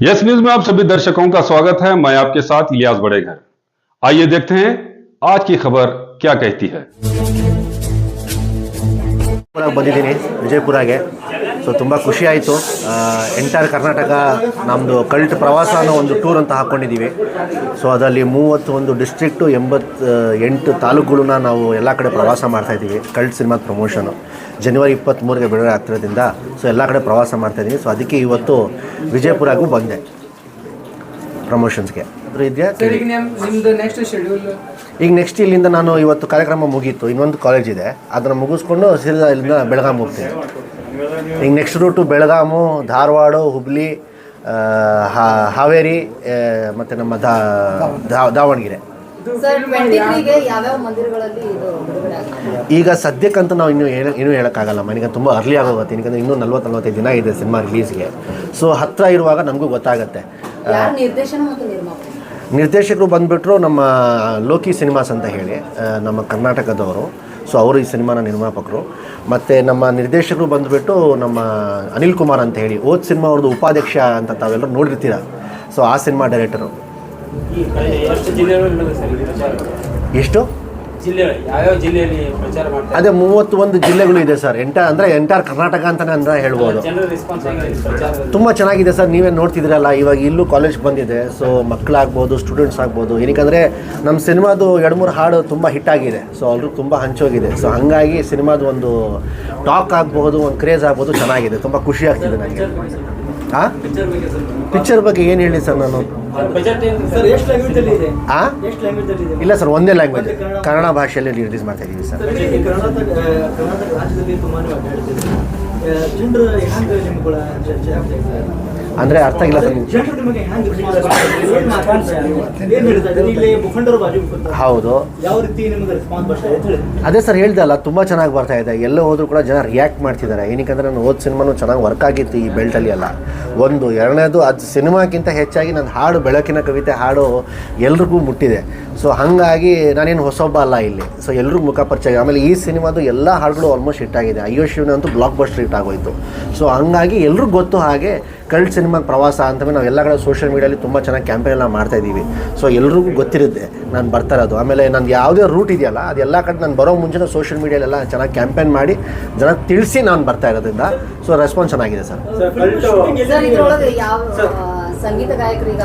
Yes news में आप सभी दर्शकों का स्वागत है। मैं आपके साथ इलियास बड़ेघर। आइए देखते हैं आज की खबर क्या कहती है। ಬಂದಿದ್ದೀನಿ ವಿಜಯಪುರಗೆ. ಸೊ ತುಂಬ ಖುಷಿ ಆಯಿತು. ಎಂಟೈರ್ ಕರ್ನಾಟಕ ನಮ್ಮದು ಕಲ್ಟ್ ಪ್ರವಾಸ ಅನ್ನೋ ಒಂದು ಟೂರ್ ಅಂತ ಹಾಕ್ಕೊಂಡಿದ್ದೀವಿ. ಸೊ ಅದರಲ್ಲಿ 31 ಡಿಸ್ಟ್ರಿಕ್ಟು 88 ತಾಲೂಕುಗಳನ್ನ ನಾವು ಎಲ್ಲ ಕಡೆ ಪ್ರವಾಸ ಮಾಡ್ತಾಯಿದ್ದೀವಿ. ಕಲ್ಟ್ ಸಿನಿಮಾದ ಪ್ರಮೋಷನು ಜನವರಿ 23ಗೆ ಬಿಡುಗಡೆ ಆಗ್ತಿರೋದ್ರಿಂದ ಸೊ ಎಲ್ಲ ಕಡೆ ಪ್ರವಾಸ ಮಾಡ್ತಾಯಿದ್ದೀವಿ. ಸೊ ಅದಕ್ಕೆ ಇವತ್ತು ವಿಜಯಪುರಗೂ ಬಂದೆ ಪ್ರಮೋಷನ್ಸ್ಗೆ. ಅದ್ರ ಇದೆಯಾ ಈಗ ನೆಕ್ಸ್ಟ್ ಇಲ್ಲಿಂದ ನಾನು ಇವತ್ತು ಕಾರ್ಯಕ್ರಮ ಮುಗೀತು, ಇನ್ನೊಂದು ಕಾಲೇಜ್ ಇದೆ, ಅದನ್ನು ಮುಗಿಸ್ಕೊಂಡು ಸೀದಾ ಇಲ್ಲಿಂದ ಬೆಳಗಾಂ ಹೋಗ್ತೀನಿ. ಈಗ ನೆಕ್ಸ್ಟ್ ರೂಟು ಬೆಳಗಾಮು, ಧಾರವಾಡ, ಹುಬ್ಳಿ, ಹಾವೇರಿ ಮತ್ತು ನಮ್ಮ ದಾವಣಗೆರೆ. ಈಗ ಸದ್ಯಕ್ಕಂತೂ ನಾವು ಇನ್ನೂ ಹೇಳೋಕ್ಕಾಗಲ್ಲ, ನನಗೆ ತುಂಬ ಅರ್ಲಿ ಆಗೋಗುತ್ತೆ. ಯಾಕಂದರೆ ಇನ್ನೂ 40-45 ದಿನ ಇದೆ ಸಿನಿಮಾ ರಿಲೀಸ್ಗೆ. ಸೊ ಹತ್ತಿರ ಇರುವಾಗ ನಮಗೂ ಗೊತ್ತಾಗುತ್ತೆ. ನಿರ್ದೇಶಕರು ಬಂದುಬಿಟ್ರು ನಮ್ಮ ಲೋಕಿ ಸಿನಿಮಾಸ್ ಅಂತ ಹೇಳಿ, ನಮ್ಮ ಕರ್ನಾಟಕದವರು. ಸೊ ಅವರು ಈ ಸಿನಿಮಾನ ನಿರ್ಮಾಪಕರು. ಮತ್ತು ನಮ್ಮ ನಿರ್ದೇಶಕರು ಬಂದುಬಿಟ್ಟು ನಮ್ಮ ಅನಿಲ್ ಕುಮಾರ್ ಅಂತ ಹೇಳಿ, ಓದ್ ಸಿನಿಮಾ ಅವ್ರದ್ದು ಉಪಾಧ್ಯಕ್ಷ ಅಂತ ತಾವೆಲ್ಲರೂ ನೋಡಿರ್ತೀರ. ಸೊ ಆ ಸಿನಿಮಾ ಡೈರೆಕ್ಟರು. ಎಷ್ಟು ಅದೇ 31 ಜಿಲ್ಲೆಗಳು ಇದೆ ಸರ್. ಎಂಟೈರ್ ಕರ್ನಾಟಕ ಅಂತಲೇ ಹೇಳ್ಬೋದು. ತುಂಬ ಚೆನ್ನಾಗಿದೆ ಸರ್. ನೀವೇ ನೋಡ್ತಿದ್ದೀರಲ್ಲ, ಇವಾಗ ಇಲ್ಲೂ ಕಾಲೇಜ್ ಬಂದಿದೆ. ಸೊ ಮಕ್ಕಳಾಗ್ಬೋದು, ಸ್ಟೂಡೆಂಟ್ಸ್ ಆಗ್ಬೋದು. ಏನಕ್ಕಂದರೆ ನಮ್ಮ ಸಿನಿಮಾದು 2-3 ಹಾಡು ತುಂಬ ಹಿಟ್ಟಾಗಿದೆ. ಸೊ ಎಲ್ಲರೂ ತುಂಬ ಹಂಚೋಗಿದೆ. ಸೊ ಹಾಗಾಗಿ ಸಿನಿಮಾದು ಒಂದು ಟಾಕ್ ಆಗ್ಬೋದು, ಒಂದು ಕ್ರೇಜ್ ಆಗ್ಬೋದು, ಚೆನ್ನಾಗಿದೆ. ತುಂಬ ಖುಷಿ ಆಗ್ತಿದೆ ನನಗೆ. ಹಾಂ, ಪಿಕ್ಚರ್ ಬಗ್ಗೆ ಏನು ಹೇಳಿ ಸರ್ ನಾನು? ಇಲ್ಲ ಸರ್, ಒಂದೇ ಲ್ಯಾಂಗ್ವೇಜ್, ಕನ್ನಡ ಭಾಷೆಯಲ್ಲಿ ರಿಲೀಸ್ ಮಾಡ್ತಾ ಇದ್ದೀವಿ ಸರ್. ಅಂದರೆ ಅರ್ಥ ಆಗಿಲ್ಲ ಸರ್. ಹೌದು, ಅದೇ ಸರ್ ಹೇಳ್ದೆ ಅಲ್ಲ, ತುಂಬ ಚೆನ್ನಾಗಿ ಬರ್ತಾ ಇದೆ. ಎಲ್ಲ ಹೋದರೂ ಕೂಡ ಜನ ರಿಯಾಕ್ಟ್ ಮಾಡ್ತಿದ್ದಾರೆ. ಏನಕ್ಕೆ ನಾನು ಓದ್ ಸಿನಿಮಾನು ಚೆನ್ನಾಗಿ ವರ್ಕ್ ಆಗಿತ್ತು ಈ ಬೆಲ್ಟಲ್ಲಿ ಎಲ್ಲ. ಒಂದು ಎರಡನೇದು, ಅದು ಸಿನಿಮಾಕ್ಕಿಂತ ಹೆಚ್ಚಾಗಿ ನನ್ನ ಹಾಡು, ಬೆಳಕಿನ ಕವಿತೆ ಹಾಡು ಎಲ್ರಿಗೂ ಮುಟ್ಟಿದೆ. ಸೊ ಹಾಗಾಗಿ ನಾನೇನು ಹೊಸೊಬ್ಬ ಅಲ್ಲ ಇಲ್ಲಿ. ಸೊ ಎಲ್ರಿಗೂ ಮುಖ ಪರಿಚಯ. ಆಮೇಲೆ ಈ ಸಿನಿಮಾದು ಎಲ್ಲ ಹಾಡುಗಳು ಆಲ್ಮೋಸ್ಟ್ ಹಿಟ್ ಆಗಿದೆ. ಅಯ್ಯೋ ಶಿವನ ಅಂತೂ ಬ್ಲಾಕ್ ಬಸ್ಟರ್ ಹಿಟ್ ಆಗೋಯ್ತು. ಸೊ ಹಂಗಾಗಿ ಎಲ್ರಿಗೂ ಗೊತ್ತು. ಹಾಗೆ ಕಲ್ಟ್ ಸಿನಿಮಾ ಪ್ರವಾಸ ಅಂತವೇ ನಾವು ಎಲ್ಲ ಕಡೆ ಸೋಷಿಯಲ್ ಮೀಡಿಯಲ್ಲಿ ತುಂಬ ಚೆನ್ನಾಗಿ ಕ್ಯಾಂಪೇನ್ ಎಲ್ಲ ಮಾಡ್ತಾಯಿದ್ದೀವಿ. ಸೊ ಎಲ್ರಿಗೂ ಗೊತ್ತಿರುತ್ತೆ ನಾನು ಬರ್ತಾ ಇರೋದು. ಆಮೇಲೆ ನಂದು ಯಾವುದೇ ರೂಟ್ ಇದೆಯಲ್ಲ, ಅದೆಲ್ಲ ಕಡೆ ನಾನು ಬರೋ ಮುಂಚೆ ಸೋಷಿಯಲ್ ಮೀಡಿಯಲ್ಲೆಲ್ಲ ಚೆನ್ನಾಗಿ ಕ್ಯಾಂಪೇನ್ ಮಾಡಿ ಜನ ತಿಳಿಸಿ ನಾನು ಬರ್ತಾ ಇರೋದ್ರಿಂದ ಸೊ ರೆಸ್ಪಾನ್ಸ್ ಚೆನ್ನಾಗಿದೆ ಸರ್. ಸಂಗೀತ ಗಾಯಕರಿಗೆ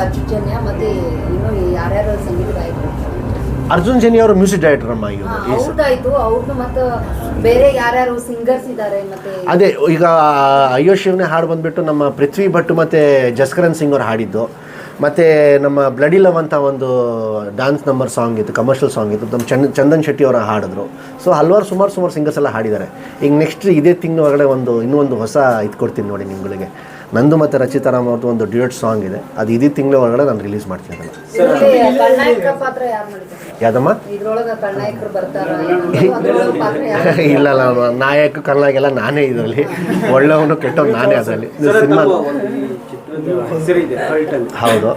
ಅರ್ಜುನ್ ಜನಿ ಅವರು ಮ್ಯೂಸಿಕ್ ಡೈರೆಕ್ಟರ್ ಅಮ್ಮ. ಅದೇ ಈಗ ಅಯ್ಯೋ ಶಿವನೇ ಹಾಡು ಬಂದುಬಿಟ್ಟು ನಮ್ಮ ಪೃಥ್ವಿ ಭಟ್ ಮತ್ತು ಜಸ್ಕರನ್ ಸಿಂಗ್ ಅವರು ಹಾಡಿದ್ದು. ಮತ್ತು ನಮ್ಮ ಬ್ಲಡಿ ಲವ್ ಅಂತ ಒಂದು ಡ್ಯಾನ್ಸ್ ನಂಬರ್ ಸಾಂಗ್ ಇತ್ತು, ಕಮರ್ಷಿಯಲ್ ಸಾಂಗ್ ಇತ್ತು, ನಮ್ಮ ಚಂದನ್ ಶೆಟ್ಟಿ ಅವರ ಹಾಡಿದ್ರು. ಸೊ ಸುಮಾರು ಸಿಂಗರ್ಸ್ ಎಲ್ಲ ಹಾಡಿದ್ದಾರೆ. ಈಗ ನೆಕ್ಸ್ಟ್ ಇದೇ ತಿಂಗಳು ಒಳಗಡೆ ಇನ್ನೂ ಒಂದು ಹೊಸ ಇದು ಕೊಡ್ತೀನಿ ನೋಡಿ ನಿಮ್ಗಳಿಗೆ. ನಂದು ಮತ್ತು ರಚಿತಾರಾಮ್ ಅವ್ರದ್ದು ಒಂದು ಡ್ಯೂಯೆಟ್ ಸಾಂಗ್ ಇದೆ. ಅದು ಇದೇ ತಿಂಗಳ ಒಳಗಡೆ ನಾನು ರಿಲೀಸ್ ಮಾಡ್ತೀನಿ. ಯಾವ್ದಮ್ಮ? ಇಲ್ಲ, ನಾಯಕ ಕರ್ನಾಟಕ ನಾನೇ ಇದರಲ್ಲಿ, ಒಳ್ಳೆಯವನು ಕೆಟ್ಟವನು ನಾನೇ ಅದರಲ್ಲಿ ಸಿನಿಮಾ. ಹೌದು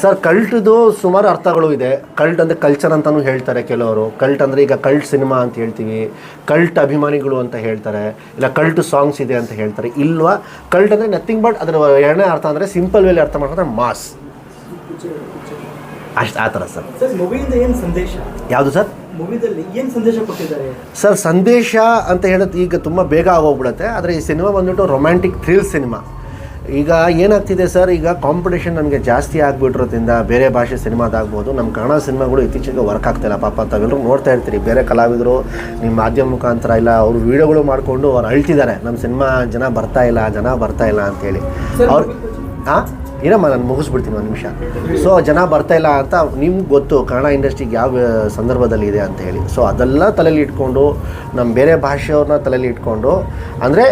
ಸರ್, ಕಲ್ಟ್ದು ಸುಮಾರು ಅರ್ಥಗಳು ಇದೆ. ಕಲ್ಟ್ ಅಂದರೆ ಕಲ್ಚರ್ ಅಂತಲೂ ಹೇಳ್ತಾರೆ ಕೆಲವರು. ಕಲ್ಟ್ ಅಂದರೆ ಈಗ ಕಲ್ಟ್ ಸಿನಿಮಾ ಅಂತ ಹೇಳ್ತೀವಿ, ಕಲ್ಟ್ ಅಭಿಮಾನಿಗಳು ಅಂತ ಹೇಳ್ತಾರೆ, ಇಲ್ಲ ಕಲ್ಟ್ ಸಾಂಗ್ಸ್ ಇದೆ ಅಂತ ಹೇಳ್ತಾರೆ. ಇಲ್ವಾ, ಕಲ್ಟ್ ಅಂದರೆ ನಥಿಂಗ್ ಬಟ್ ಅದರ ಎರಡನೇ ಅರ್ಥ ಅಂದರೆ ಸಿಂಪಲ್ ವೇಲಿ ಅರ್ಥ ಮಾಡ್ಕೊಂಡ್ರೆ ಮಾಸ್, ಅಷ್ಟು ಆ ಥರ ಸರ್. ಯಾವುದು ಸರ್ ಸರ್? ಸಂದೇಶ ಅಂತ ಹೇಳೋದು ಈಗ ತುಂಬ ಬೇಗ ಆಗೋಗ್ಬಿಡುತ್ತೆ. ಆದರೆ ಈ ಸಿನಿಮಾ ಬಂದ್ಬಿಟ್ಟು ರೊಮ್ಯಾಂಟಿಕ್ ಥ್ರಿಲ್ ಸಿನಿಮಾ. ಈಗ ಏನಾಗ್ತಿದೆ ಸರ್, ಈಗ ಕಾಂಪಿಟೇಷನ್ ನನಗೆ ಜಾಸ್ತಿ ಆಗಿಬಿಟ್ಟಿರೋದ್ರಿಂದ ಬೇರೆ ಭಾಷೆ ಸಿನಿಮಾದಾಗ್ಬೋದು, ನಮ್ಮ ಕನ್ನಡ ಸಿನಿಮಾಗಳು ಇತ್ತೀಚೆಗೆ ವರ್ಕ್ ಆಗ್ತಾಯಿಲ್ಲ. ಪಾಪ ತಾವೆಲ್ಲರೂ ನೋಡ್ತಾ ಇರ್ತೀರಿ, ಬೇರೆ ಕಲಾವಿದರು ನಿಮ್ಮ ಮಾಧ್ಯಮ ಮುಖಾಂತರ ಇಲ್ಲ ಅವರು ವೀಡಿಯೋಗಳು ಮಾಡಿಕೊಂಡು ಅವ್ರು ಅಳ್ತಿದ್ದಾರೆ, ನಮ್ಮ ಸಿನಿಮಾ ಜನ ಬರ್ತಾ ಇಲ್ಲ ಅಂತೇಳಿ. ಅವ್ರು ಏನಮ್ಮ, ನಾನು ಮುಗಿಸ್ಬಿಡ್ತೀನಿ ಒಂದು ನಿಮಿಷ. ಸೊ ಜನ ಬರ್ತಾಯಿಲ್ಲ ಅಂತ ನಿಮ್ಗೆ ಗೊತ್ತು ಕನ್ನಡ ಇಂಡಸ್ಟ್ರಿಗೆ ಯಾವ ಸಂದರ್ಭದಲ್ಲಿ ಇದೆ ಅಂತ ಹೇಳಿ. ಸೊ ಅದೆಲ್ಲ ತಲೆಯಲ್ಲಿ ಇಟ್ಕೊಂಡು, ನಮ್ಮ ಬೇರೆ ಭಾಷೆಯವ್ರನ್ನ ತಲೆಯಲ್ಲಿ ಇಟ್ಕೊಂಡು, ಅಂದರೆ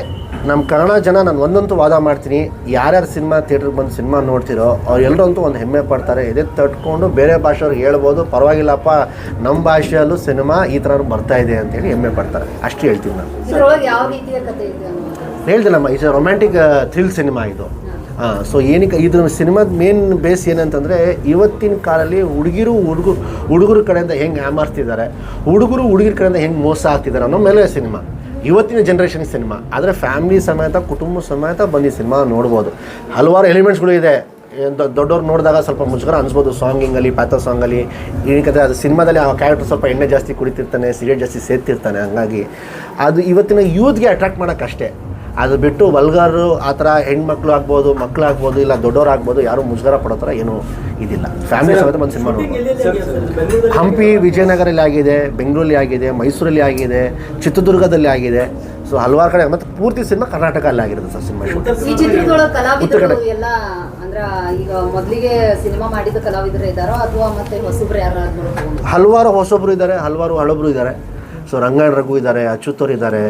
ನಮ್ಮ ಕನ್ನಡ ಜನ, ನಾನು ಒಂದಂತೂ ವಾದ ಮಾಡ್ತೀನಿ, ಯಾರ್ಯಾರು ಸಿನಿಮಾ ಥಿಯೇಟ್ರಿಗೆ ಬಂದು ಸಿನಿಮಾ ನೋಡ್ತಿರೋ ಅವ್ರೆಲ್ಲರೂ ಅಂತೂ ಒಂದು ಹೆಮ್ಮೆ ಪಡ್ತಾರೆ. ಎದೆ ತಟ್ಕೊಂಡು ಬೇರೆ ಭಾಷೆಯವ್ರಿಗೆ ಹೇಳ್ಬೋದು, ಪರವಾಗಿಲ್ಲಪ್ಪ ನಮ್ಮ ಭಾಷೆಯಲ್ಲೂ ಸಿನಿಮಾ ಈ ಥರ ಬರ್ತಾ ಇದೆ ಅಂತೇಳಿ ಹೆಮ್ಮೆ ಪಡ್ತಾರೆ. ಅಷ್ಟು ಹೇಳ್ತೀನಿ ನಾನು. ಹೇಳ್ದಿಲ್ಲಮ್ಮ, ಇದು ರೊಮ್ಯಾಂಟಿಕ್ ಥ್ರಿಲ್ ಸಿನಿಮಾ ಇದು. ಸೊ ಏನಕ್ಕೆ ಇದ್ರ ಸಿನಿಮಾದ ಮೇನ್ ಬೇಸ್ ಏನಂತಂದರೆ, ಇವತ್ತಿನ ಕಾಲದಲ್ಲಿ ಹುಡುಗರ ಕಡೆಯಿಂದ ಹೆಂಗೆ ಹ್ಯಾಮರ್ತಿದ್ದಾರೆ, ಹುಡುಗರ ಕಡೆಯಿಂದ ಹೆಂಗೆ ಮೋಸ ಆಗ್ತಿದ್ದಾರೆ ಅನ್ನೋ ಮೇಲೆ ಸಿನಿಮಾ. ಇವತ್ತಿನ ಜನ್ರೇಷನ್ ಸಿನಿಮಾ. ಆದರೆ ಫ್ಯಾಮಿಲಿ ಸಮೇತ ಕುಟುಂಬ ಸಮೇತ ಬಂದು ಈ ಸಿನಿಮಾ ನೋಡ್ಬೋದು. ಹಲವಾರು ಎಲಿಮೆಂಟ್ಸ್ಗಳು ಇದೆ. ದೊಡ್ಡವ್ರು ನೋಡಿದಾಗ ಸ್ವಲ್ಪ ಮುಜುಗರ ಅನಿಸ್ಬೋದು ಸಾಂಗಿಂಗಲ್ಲಿ, ಪ್ಯಾಥೋ ಸಾಂಗಲ್ಲಿ. ಏನಕ್ಕೆ ಅದು ಸಿನಿಮಾದಲ್ಲಿ ಆ ಕ್ಯಾರೆಕ್ಟರ್ ಸ್ವಲ್ಪ ಎಣ್ಣೆ ಜಾಸ್ತಿ ಕುಡಿತಿರ್ತಾನೆ, ಸಿಗರೇಟ್ ಜಾಸ್ತಿ ಸೇರ್ತಿರ್ತಾನೆ. ಹಂಗಾಗಿ ಅದು ಇವತ್ತಿನ ಯೂತ್ಗೆ ಅಟ್ರಾಕ್ಟ್ ಮಾಡೋಕ್ಕಷ್ಟೇ. ಅದು ಬಿಟ್ಟು ವಲ್ಗಾರು ಆ ಥರ ಹೆಣ್ಮಕ್ಳು ಆಗ್ಬೋದು, ಮಕ್ಕಳಾಗ್ಬೋದು, ಇಲ್ಲ ದೊಡ್ಡವ್ರು ಆಗ್ಬೋದು, ಯಾರೂ ಮುಜುಗರ ಪಡೋ ಥರ ಏನೂ ಇದಿಲ್ಲ. ಫ್ಯಾಮಿಲಿ ಸಮೇತ ಬಂದು ಸಿನಿಮಾ ನೋಡ್ಬೋದು. ಹಂಪಿ, ವಿಜಯನಗರಲ್ಲಿ ಆಗಿದೆ, ಬೆಂಗಳೂರಲ್ಲಿ ಆಗಿದೆ, ಮೈಸೂರಲ್ಲಿ ಆಗಿದೆ, ಚಿತ್ರದುರ್ಗದಲ್ಲಿ ಆಗಿದೆ. ಸೊ ಹಲವಾರು ಕಡೆ. ಮತ್ತು ಪೂರ್ತಿ ಸಿನಿಮಾ ಕರ್ನಾಟಕದಲ್ಲಿ ಆಗಿರುತ್ತೆ ಸರ್ ಸಿನಿಮಾ. ಈ ಚಿತ್ರದೊಳಗೆ ಕಲಾವಿದರು ಎಲ್ಲ ಅಂದ್ರೆ ಈಗ ಮೊದಲಿಗೆ ಸಿನಿಮಾ ಮಾಡಿದ ಕಲಾವಿದರು ಇದ್ದಾರೋ ಅಥವಾ ಮತ್ತೆ ಹೊಸಬ್ರು ಯಾರಾದ್ರೂ? ಹಲವಾರು ಹೊಸೊಬ್ರು ಇದ್ದಾರೆ, ಹಲವಾರು ಹಳಬ್ರು ಇದ್ದಾರೆ. ಸೊ ರಂಗಾಯಣ ರಘು ಇದ್ದಾರೆ, ಅಚ್ಯುತವ್ರು ಇದ್ದಾರೆ,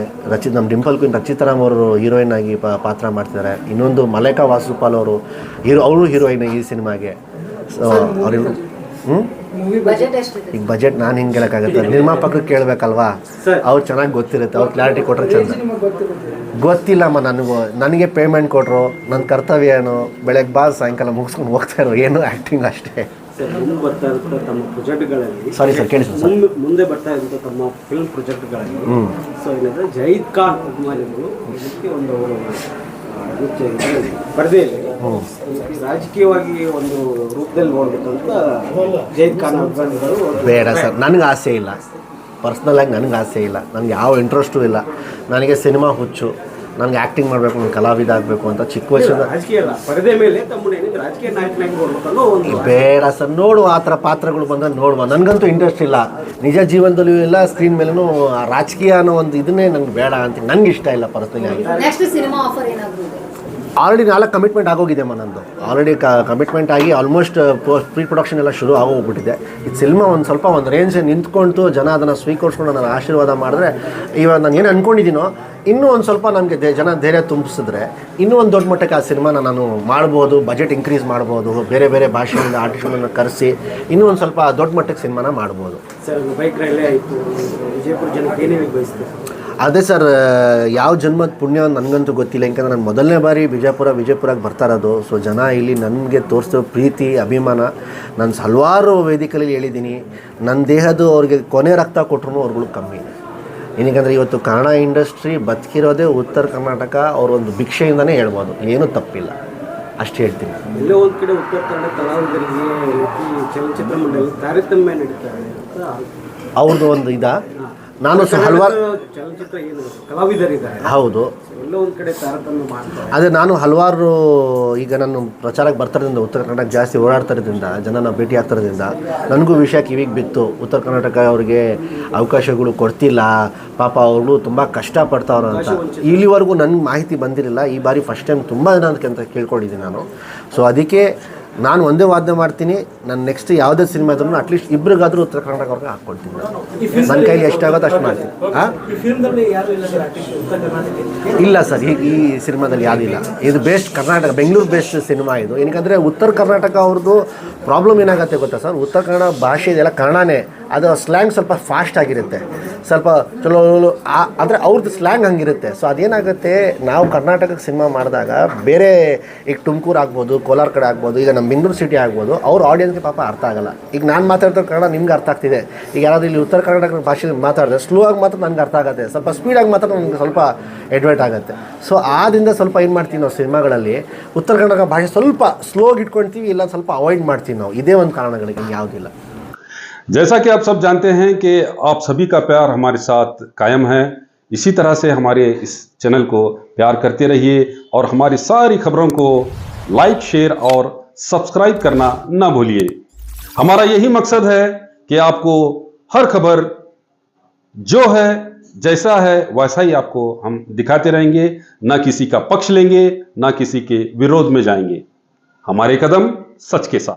ನಮ್ಮ ಡಿಂಪಲ್ ಕ್ವೀನ್ ರಚಿತಾರಾಮ್ ಅವರು ಹೀರೋಯಿನ್ ಆಗಿ ಪಾತ್ರ ಮಾಡ್ತಿದ್ದಾರೆ. ಇನ್ನೊಂದು ಮಲೇಕಾ ವಾಸುಪಾಲ್ ಅವರು ಅವರು ಹೀರೋಯಿನ್ ಈ ಸಿನಿಮಾಗೆ. ಸೊ ಅವ್ರಿಗೂ ಬಜೆಟ್ ಎಷ್ಟಿದೆ? ಈಗ ಬಜೆಟ್ ನಾನು ಹಿಂಗೆ ಹೇಳೋಕ್ಕಾಗತ್ತೆ, ನಿರ್ಮಾಪಕರಿಗೆ ಕೇಳಬೇಕಲ್ವಾ, ಅವ್ರು ಚೆನ್ನಾಗಿ ಗೊತ್ತಿರುತ್ತೆ, ಅವ್ರು ಕ್ಲಾರಿಟಿ ಕೊಟ್ಟರೆ ಚಂದ. ಗೊತ್ತಿಲ್ಲಮ್ಮ ನನಗೆ ಪೇಮೆಂಟ್ ಕೊಟ್ಟರು, ನನ್ನ ಕರ್ತವ್ಯ ಏನು, ಬೆಳಗ್ಗೆ ಬಾ ಸಾಯಂಕಾಲ ಮುಗಿಸ್ಕೊಂಡು ಹೋಗ್ತಾ ಇರೋ, ಏನು ಆ್ಯಕ್ಟಿಂಗ್ ಅಷ್ಟೇ. ಬರ್ತಾ ಇರೋ ತಮ್ಮ ಪ್ರಾಜೆಕ್ಟ್ಗಳಲ್ಲಿ, ಸಾರಿ ಸರ್ ಕೇಳಿ ಸರ್, ಮುಂದೆ ಬರ್ತಾ ಇರೋ ತಮ್ಮ ಫಿಲ್ಮ್ ಪ್ರಾಜೆಕ್ಟ್ಗಳಲ್ಲಿ ಸೊ ಏನಂದ್ರೆ ಜಯೀದ್ ಖಾನ್ ಅಭಿಮಾನಿಗಳು ಇದಕ್ಕೆ ಒಂದು ಪರದೆಯಲ್ಲಿ ರಾಜಕೀಯವಾಗಿ ಒಂದು ರೂಪದಲ್ಲಿ ನೋಡ್ಬೇಕಂತ ಜಯೀದ್ ಖಾನ್ ಅಭಿಮಾನಿಗಳು. ಬೇಡ ಸರ್, ನನಗೆ ಆಸೆ ಇಲ್ಲ. ಪರ್ಸ್ನಲಾಗಿ ನನಗೆ ಆಸೆ ಇಲ್ಲ. ನನಗೆ ಯಾವ ಇಂಟ್ರೆಸ್ಟು ಇಲ್ಲ. ನನಗೆ ಸಿನಿಮಾ ಹುಚ್ಚು, ನನಗೆ ಆ್ಯಕ್ಟಿಂಗ್ ಮಾಡಬೇಕು, ನಾನು ಕಲಾವಿದ ಆಗಬೇಕು ಅಂತ ಚಿಕ್ಕ ವಯಸ್ಸಿಂದ. ರಾಜಕೀಯ ಅಲ್ಲ, ಪರದೆ ಮೇಲೆ ತಮ್ಮನೇನು ರಾಜಕೀಯ ನಾಯಕನಾಗಿ ನೋಡ್ಬೇಕನ್ನೋ ಒಂದು. ಬೇಡ ಸರ್, ನೋಡುವ ಆ ಥರ ಪಾತ್ರಗಳು ಬಂದರೆ ನೋಡುವ. ನನಗಂತೂ ಇಂಟ್ರೆಸ್ಟ್ ಇಲ್ಲ. ನಿಜ ಜೀವನದಲ್ಲೂ ಇಲ್ಲ, ಸ್ಕ್ರೀನ್ ಮೇಲೂ ರಾಜಕೀಯ ಅನ್ನೋ ಒಂದು ಇದನ್ನೇ ನಂಗೆ ಬೇಡ ಅಂತ. ನನಗೆ ಇಷ್ಟ ಇಲ್ಲ ಪರ್ಸ್ನಲಿ ಆಗಿ. ನೆಕ್ಸ್ಟ್ ಸಿನಿಮಾ ಆಫರ್ ಏನಾದರೂ ಇದೆ? ಆಲ್ರೆಡಿ 4 ಕಮಿಟ್ಮೆಂಟ್ ಆಗೋಗಿದೆ ನಂದು. ಆಲ್ರೆಡಿ ಕಮಿಟ್ಮೆಂಟ್ ಆಗಿ ಆಲ್ಮೋಸ್ಟ್ ಪ್ರೀ ಪ್ರೊಡಕ್ಷನ್ ಎಲ್ಲ ಶುರು ಆಗೋಗ್ಬಿಟ್ಟಿದೆ. ಇದು ಸಿನಿಮಾ ಒಂದು ಸ್ವಲ್ಪ ಒಂದು ರೇಂಜ್ ನಿಂತ್ಕೊಂಡು ಜನ ಅದನ್ನು ಸ್ವೀಕರಿಸ್ಕೊಂಡು ನನ್ನ ಆಶೀರ್ವಾದ ಮಾಡಿದ್ರೆ, ಇವಾಗ ನಾನು ಏನು ಅಂದ್ಕೊಂಡಿದ್ದೀನೋ ಇನ್ನೂ ಒಂದು ಸ್ವಲ್ಪ ನನಗೆ ಜನ ಧೈರ್ಯ ತುಂಬಿಸಿದ್ರೆ ಇನ್ನೂ ಒಂದು ದೊಡ್ಡ ಮಟ್ಟಕ್ಕೆ ಆ ಸಿನಿಮಾನ ನಾನು ಮಾಡ್ಬೋದು. ಬಜೆಟ್ ಇನ್ಕ್ರೀಸ್ ಮಾಡ್ಬೋದು, ಬೇರೆ ಬೇರೆ ಭಾಷೆಯಿಂದ ಆರ್ಟಿಸ್ಟ್ಗಳನ್ನ ಕರೆಸಿ ಇನ್ನೂ ಒಂದು ಸ್ವಲ್ಪ ದೊಡ್ಡ ಮಟ್ಟಕ್ಕೆ ಸಿನಿಮಾನ ಮಾಡ್ಬೋದು. ಸರ್ ಬೈಕ್ ರೈಲೇ ಆಯಿತು, ವಿಜಯಪುರ ಜನಕ್ಕೆ ಏನೇನು ಬಯಸ್ತೀವಿ? ಅದೇ ಸರ್, ಯಾವ ಜನ್ಮದ ಪುಣ್ಯ ನನಗಂತೂ ಗೊತ್ತಿಲ್ಲ. ಯಾಕಂದರೆ ನಾನು ಮೊದಲನೇ ಬಾರಿ ವಿಜಯಪುರಕ್ಕೆ ಬರ್ತಾ ಇರೋದು. ಸೊ ಜನ ಇಲ್ಲಿ ನನಗೆ ತೋರಿಸೋ ಪ್ರೀತಿ, ಅಭಿಮಾನ ನಾನು ಹಲವಾರು ವೇದಿಕೆಯಲ್ಲಿ ಹೇಳಿದ್ದೀನಿ. ನನ್ನ ದೇಹದ ಅವ್ರಿಗೆ ಕೊನೆ ರಕ್ತ ಕೊಟ್ಟರು ಅವ್ರುಗಳು ಕಮ್ಮಿ. ಏನಕ್ಕಂದರೆ ಇವತ್ತು ಕನ್ನಡ ಇಂಡಸ್ಟ್ರಿ ಬದುಕಿರೋದೇ ಉತ್ತರ ಕರ್ನಾಟಕ ಅವ್ರ ಒಂದು ಭಿಕ್ಷೆಯಿಂದನೇ ಹೇಳ್ಬೋದು. ಏನೂ ತಪ್ಪಿಲ್ಲ, ಅಷ್ಟು ಹೇಳ್ತೀನಿ. ಎಲ್ಲೋ ಒಂದು ಕಡೆ ಉತ್ತರ ಕನ್ನಡ ಕಲಾವಿದರಿಗೆ ಚಲನಚಿತ್ರ ಮಂಡಳಿ ತಾರತಮ್ಯ ನಡೀತಾರೆ ಅವ್ರದ್ದು ಒಂದು ನಾನು ಹಲವಾರು ಚಲನಚಿತ್ರ ಏನು ಕಲಾವಿದರಿದ್ದಾರೆ, ಹೌದು, ಎಲ್ಲೋ ಒಂದು ಕಡೆ ತಾರತಮ್ಯ ಮಾಡ್ತಾರೆ. ಅದೇ ನಾನು ಹಲವಾರು ಈಗ ನಾನು ಪ್ರಚಾರಕ್ಕೆ ಬರ್ತಾರೋದ್ರಿಂದ, ಉತ್ತರ ಕರ್ನಾಟಕ ಜಾಸ್ತಿ ಓಡಾಡ್ತಾ ಇರೋದ್ರಿಂದ, ಜನನ ಭೇಟಿ ಆಗ್ತಾ ಇರೋದ್ರಿಂದ ನನಗೂ ವಿಷಯ ಕಿವಿಗೆ ಬಿತ್ತು. ಉತ್ತರ ಕರ್ನಾಟಕ ಅವ್ರಿಗೆ ಅವಕಾಶಗಳು ಕೊಡ್ತಿಲ್ಲ, ಪಾಪ ಅವರು ತುಂಬ ಕಷ್ಟಪಡ್ತಾವ್ರು ಅಂತ. ಇಲ್ಲಿವರೆಗೂ ನನಗೆ ಮಾಹಿತಿ ಬಂದಿರಲಿಲ್ಲ. ಈ ಬಾರಿ ಫಸ್ಟ್ ಟೈಮ್ ತುಂಬ ಜನ ಅಂತ ಕೇಳ್ಕೊಂಡಿದ್ದೀನಿ ನಾನು. ಸೊ ಅದಕ್ಕೆ ನಾನು ಒಂದೇ ವಾದನೆ ಮಾಡ್ತೀನಿ, ನಾನು ನೆಕ್ಸ್ಟ್ ಯಾವುದೇ ಸಿನಿಮಾ ಇದ್ರೂ ಅಟ್ಲೀಸ್ಟ್ ಇಬ್ಬರಿಗಾದರೂ ಉತ್ತರ ಕರ್ನಾಟಕ ಅವ್ರಿಗೆ ಹಾಕ್ಕೊಡ್ತೀನಿ. ನನ್ನ ಕೈಲಿ ಎಷ್ಟಾಗೋದು ಅಷ್ಟು ಮಾಡ್ತೀನಿ. ಇಲ್ಲ ಸರ್, ಈ ಸಿನಿಮಾದಲ್ಲಿ ಯಾವುದಿಲ್ಲ. ಇದು best Karnataka, Bengaluru best cinema ಇದು. ಏನಕ್ಕಂದರೆ ಉತ್ತರ ಕರ್ನಾಟಕ ಅವ್ರದ್ದು ಪ್ರಾಬ್ಲಮ್ ಏನಾಗುತ್ತೆ ಗೊತ್ತಾ ಸರ್, ಉತ್ತರ ಕನ್ನಡ ಭಾಷೆ ಇದೆಲ್ಲ ಕನ್ನಡನೇ, ಅದು ಸ್ಲ್ಯಾಂಗ್ ಸ್ವಲ್ಪ ಫಾಸ್ಟ್ ಆಗಿರುತ್ತೆ, ಸ್ವಲ್ಪ ಚಲೋ. ಆದರೆ ಅವ್ರದ್ದು ಸ್ಲ್ಯಾಂಗ್ ಹಂಗಿರುತ್ತೆ. ಸೊ ಅದೇನಾಗುತ್ತೆ, ನಾವು ಕರ್ನಾಟಕಕ್ಕೆ ಸಿನಿಮಾ ಮಾಡಿದಾಗ ಬೇರೆ ಈಗ ತುಮಕೂರು ಆಗ್ಬೋದು, ಕೋಲಾರ ಕಡೆ ಆಗ್ಬೋದು, ಈಗ ನಮ್ಮ ಬೆಂಗಳೂರು ಸಿಟಿ ಆಗ್ಬೋದು, ಅವ್ರ ಆಡಿಯನ್ಸ್ಗೆ ಪಾಪ ಅರ್ಥ ಆಗಲ್ಲ. ಈಗ ನಾನು ಮಾತಾಡ್ತಿರೋ ಕನ್ನಡ ನಿಮ್ಗೆ ಅರ್ಥ ಆಗ್ತಿದೆ. ಈಗ ಯಾರಾದರೂ ಇಲ್ಲಿ ಉತ್ತರ ಕರ್ನಾಟಕ ಭಾಷೆ ಮಾತಾಡಿದ್ರೆ ಸ್ಲೋ ಆಗಿ ಮಾತ್ರ ನನಗೆ ಅರ್ಥ ಆಗುತ್ತೆ, ಸ್ವಲ್ಪ ಸ್ಪೀಡಾಗಿ ಮಾತ್ರ ನನಗೆ ಸ್ವಲ್ಪ ಎಡ್ವೈಟ್ ಆಗುತ್ತೆ. ಸೊ ಆದಿಂದ ಸ್ವಲ್ಪ ಏನು ಮಾಡ್ತೀವಿ ನಾವು ಸಿನಿಮಾಗಳಲ್ಲಿ, ಉತ್ತರ ಕನ್ನಡ ಭಾಷೆ ಸ್ವಲ್ಪ ಸ್ಲೋಗಿ ಇಟ್ಕೊಳ್ತೀವಿ, ಇಲ್ಲ ಸ್ವಲ್ಪ ಅವಾಯ್ಡ್ ಮಾಡ್ತೀವಿ ನಾವು. ಇದೇ ಒಂದು ಕಾರಣಗಳಿಗೆ ಯಾವುದಿಲ್ಲ. जैसा कि आप सब जानते हैं कि आप सभी का प्यार हमारे साथ कायम है। इसी तरह से हमारे इस चैनल को प्यार करते रहिए और हमारी सारी खबरों को लाइक, शेयर और सब्सक्राइब करना ना भूलिए। हमारा यही मकसद है कि आपको हर खबर जो है, जैसा है वैसा ही आपको हम दिखाते रहेंगे, ना किसी का पक्ष लेंगे, ना किसी के विरोध में जाएंगे। हमारे कदम सच के साथ।